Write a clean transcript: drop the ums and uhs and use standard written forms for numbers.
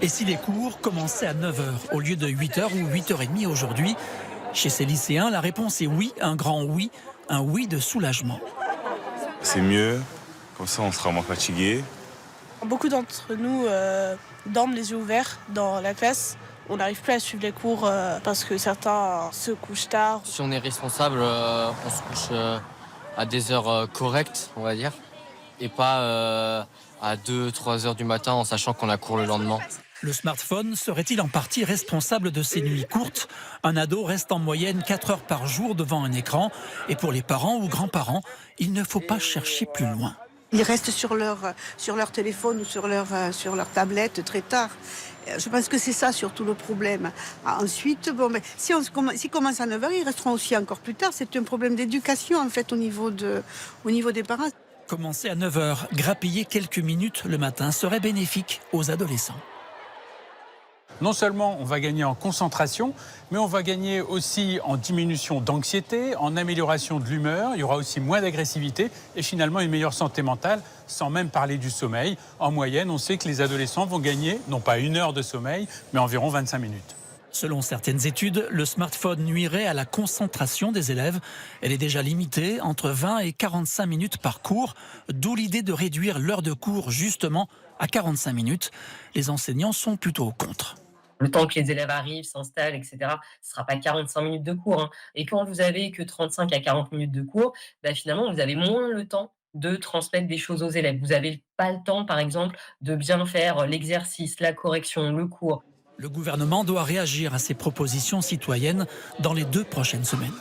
Et si les cours commençaient à 9 heures au lieu de 8 heures ou 8h30 aujourd'hui? Chez ces lycéens, la réponse est oui, un grand oui, un oui de soulagement. C'est mieux, comme ça on sera moins fatigué. Beaucoup d'entre nous dorment les yeux ouverts dans la classe. On n'arrive plus à suivre les cours parce que certains se couchent tard. Si on est responsable, on se couche à des heures correctes, on va dire, et pas à 2-3 heures du matin en sachant qu'on a cours le lendemain. Le smartphone serait-il en partie responsable de ces nuits courtes? Un ado reste en moyenne 4 heures par jour devant un écran. Et pour les parents ou grands-parents, il ne faut pas chercher plus loin. Ils restent sur leur téléphone ou sur leur tablette très tard. Je pense que c'est ça surtout le problème. Ensuite, s'ils commencent à 9 heures, ils resteront aussi encore plus tard. C'est un problème d'éducation en fait au niveau des parents. Commencer à 9 heures, grappiller quelques minutes le matin serait bénéfique aux adolescents. Non seulement on va gagner en concentration, mais on va gagner aussi en diminution d'anxiété, en amélioration de l'humeur, il y aura aussi moins d'agressivité et finalement une meilleure santé mentale, sans même parler du sommeil. En moyenne, on sait que les adolescents vont gagner, non pas 1 heure de sommeil, mais environ 25 minutes. Selon certaines études, le smartphone nuirait à la concentration des élèves. Elle est déjà limitée entre 20 et 45 minutes par cours, d'où l'idée de réduire l'heure de cours justement à 45 minutes. Les enseignants sont plutôt contre. Le temps que les élèves arrivent, s'installent, etc., ce ne sera pas 45 minutes de cours, hein. Et quand vous avez que 35 à 40 minutes de cours, finalement, vous avez moins le temps de transmettre des choses aux élèves. Vous n'avez pas le temps, par exemple, de bien faire l'exercice, la correction, le cours. Le gouvernement doit réagir à ces propositions citoyennes dans les 2 prochaines semaines.